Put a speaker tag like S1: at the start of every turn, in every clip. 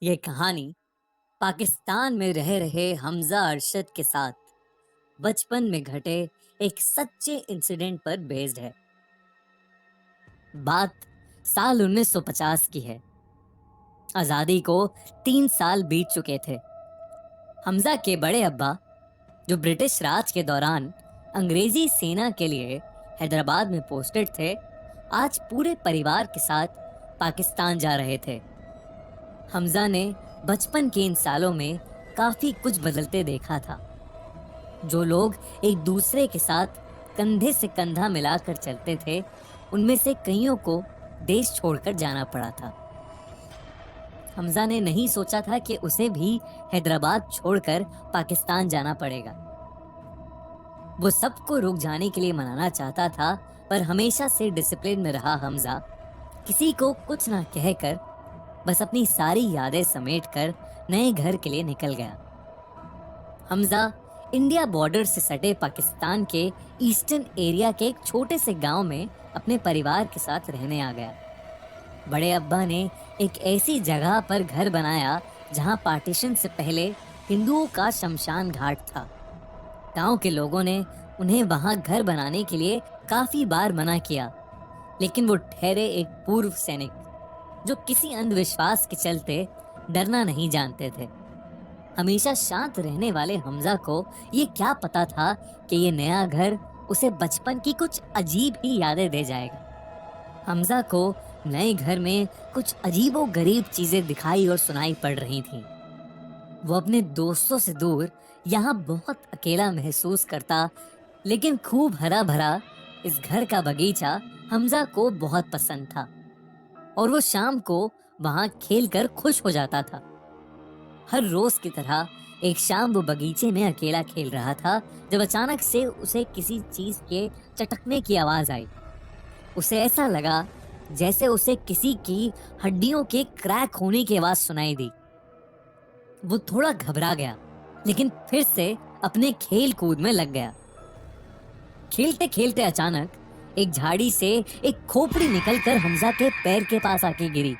S1: ये कहानी पाकिस्तान में रह रहे हमजा अरशद के साथ बचपन में घटे एक सच्चे इंसिडेंट पर बेस्ड है। बात साल 1950 की है। आज़ादी को 3 साल बीत चुके थे। हमजा के बड़े अब्बा, जो ब्रिटिश राज के दौरान अंग्रेजी सेना के लिए हैदराबाद में पोस्टेड थे, आज पूरे परिवार के साथ पाकिस्तान जा रहे थे। हमजा ने बचपन के इन सालों में काफी कुछ बदलते देखा था। जो लोग एक दूसरे के साथ कंधे से कंधा मिलाकर चलते थे, उनमें से कईयों को देश छोड़कर जाना पड़ा था। हमजा ने नहीं सोचा था कि उसे भी हैदराबाद छोड़कर पाकिस्तान जाना पड़ेगा। वो सबको रुक जाने के लिए मनाना चाहता था, पर हमेशा से डिसिप्लिन में रहा हमजा किसी को कुछ ना कहकर बस अपनी सारी यादें समेटकर नए घर के लिए निकल गया। हमजा इंडिया बॉर्डर से सटे पाकिस्तान के ईस्टर्न एरिया के एक छोटे से गांव में अपने परिवार के साथ रहने आ गया। बड़े अब्बा ने एक ऐसी जगह पर घर बनाया जहां पार्टीशन से पहले हिंदुओं का शमशान घाट था। गांव के लोगों ने उन्हें वहां घर बनाने के लिए काफी बार मना किया, लेकिन वो ठहरे एक पूर्व सैनिक जो किसी अंधविश्वास के चलते डरना नहीं जानते थे। हमेशा शांत रहने वाले हमजा को ये क्या पता था कि ये नया घर उसे बचपन की कुछ अजीब ही यादें दे जाएगा। हमजा को नए घर में कुछ अजीबो गरीब चीजें दिखाई और सुनाई पड़ रही थीं। वो अपने दोस्तों से दूर यहाँ बहुत अकेला महसूस करता, लेकिन खूब हरा भरा इस घर का बगीचा हमजा को बहुत पसंद था और वो शाम को वहां खेलकर खुश हो जाता था। हर रोज की तरह एक शाम वो बगीचे में अकेला खेल रहा था जब अचानक से उसे किसी चीज के चटकने की आवाज आई। उसे ऐसा लगा जैसे उसे किसी की हड्डियों के क्रैक होने की आवाज सुनाई दी। वो थोड़ा घबरा गया, लेकिन फिर से अपने खेल कूद में लग गया। खेलते खेलते अचानक एक झाड़ी से एक खोपड़ी निकलकर हमजा के पैर के पास आके गिरी।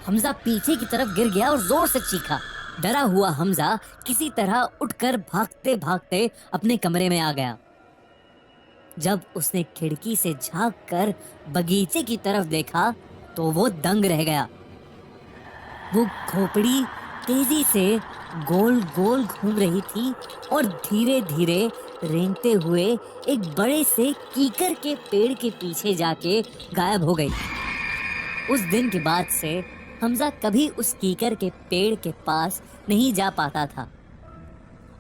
S1: हमजा पीछे की तरफ गिर गया और जोर से चीखा। डरा हुआ हमजा किसी तरह उठकर भागते भागते अपने कमरे में आ गया। जब उसने खिड़की से झांक कर बगीचे की तरफ देखा तो वो दंग रह गया। वो खोपड़ी तेजी से गोल गोल घूम रही थी और धीरे धीरे रेंगते हुए एक बड़े से कीकर के पेड़ के पीछे जाके गायब हो गई। उस दिन के बाद से हमजा कभी उस कीकर के पेड़ के पास नहीं जा पाता था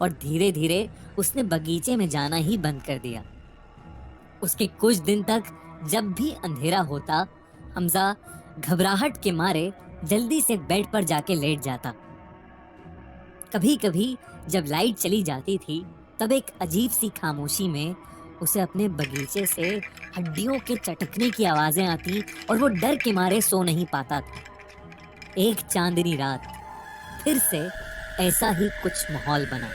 S1: और धीरे धीरे उसने बगीचे में जाना ही बंद कर दिया। उसके कुछ दिन तक जब भी अंधेरा होता, हमजा घबराहट के मारे जल्दी से बेड पर जाके लेट जाता। कभी कभी जब लाइट चली जाती थी, तब एक अजीब सी खामोशी में उसे अपने बगीचे से हड्डियों के चटकने की आवाजें आती और वो डर के मारे सो नहीं पाता था। एक चांदनी रात फिर से ऐसा ही कुछ माहौल बना।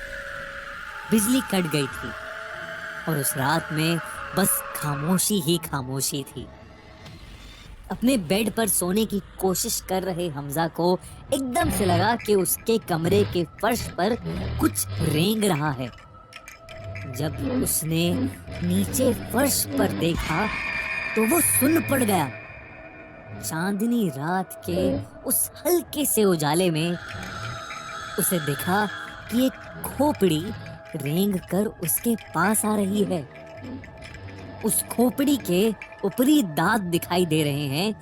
S1: बिजली कट गई थी और उस रात में बस खामोशी ही खामोशी थी। अपने बेड पर सोने की कोशिश कर रहे हमजा को एकदम से लगा कि उसके कमरे के फर्श पर कुछ रेंग रहा है। जब उसने नीचे फर्श पर देखा तो वो सुन्न पड़ गया। चांदनी रात के उस हल्के से उजाले में उसे दिखा कि एक खोपड़ी रेंग कर उसके पास आ रही है। उस खोपड़ी के ऊपरी दांत दिखाई दे रहे हैं,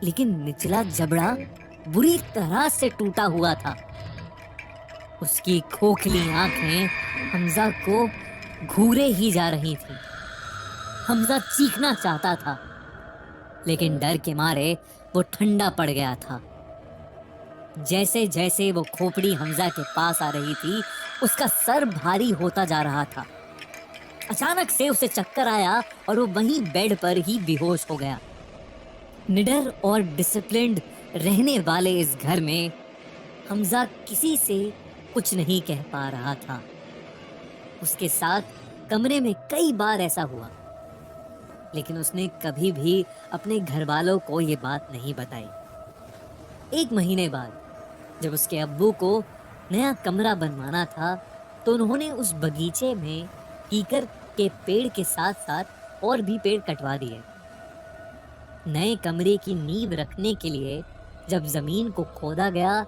S1: लेकिन निचला जबड़ा बुरी तरह से टूटा हुआ था। उसकी खोखली आंखें हमजा को घूरे ही जा रही थी। हमजा चीखना चाहता था, लेकिन डर के मारे वो ठंडा पड़ गया था। जैसे जैसे वो खोपड़ी हमजा के पास आ रही थी, उसका सर भारी होता जा रहा था। अचानक से उसे चक्कर आया और वो वहीं बेड पर ही बेहोश हो गया। निडर और डिसिप्लिन्ड रहने वाले इस घर में हमजा किसी से कुछ नहीं कह पा रहा था। उसके साथ कमरे में कई बार ऐसा हुआ, लेकिन उसने कभी भी अपने घर वालों को ये बात नहीं बताई। 1 महीने बाद जब उसके अब्बू को नया कमरा बनवाना था तो उन्होंने उस बगीचे में कीकर के पेड़ के साथ साथ और भी पेड़ कटवा दिए। नए कमरे की नींव रखने के लिए जब जमीन को खोदा गया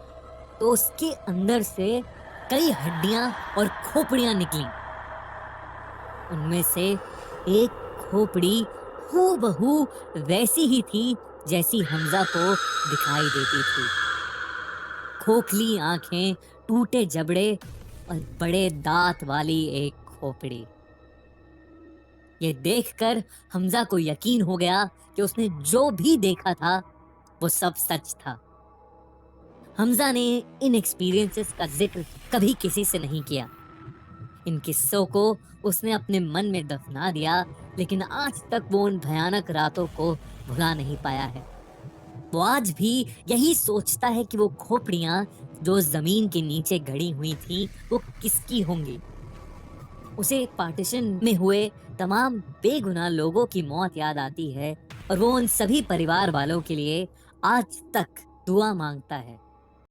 S1: तो उसके अंदर से कई हड्डियां और खोपड़ियां निकली। उनमें से एक खोपड़ी हूबहू वैसी ही थी जैसी हमजा को दिखाई देती थी। खोखली आंखें, टूटे जबड़े और बड़े दांत वाली एक खोपड़ी। ये देखकर हमजा को यकीन हो गया कि उसने जो भी देखा था वो सब सच था। हमजा ने इन एक्सपीरियंसेस का जिक्र कभी किसी से नहीं किया। इन किस्सों को उसने अपने मन में दफना दिया, लेकिन आज तक वो उन भयानक रातों को भुला नहीं पाया है। वो आज भी यही सोचता है कि वो खोपड़ियां जो जमीन के नीचे गड़ी हुई थी वो किसकी होंगी। उसे पार्टीशन में हुए तमाम बेगुनाह लोगों की मौत याद आती है और वो उन सभी परिवार वालों के लिए आज तक दुआ मांगता है।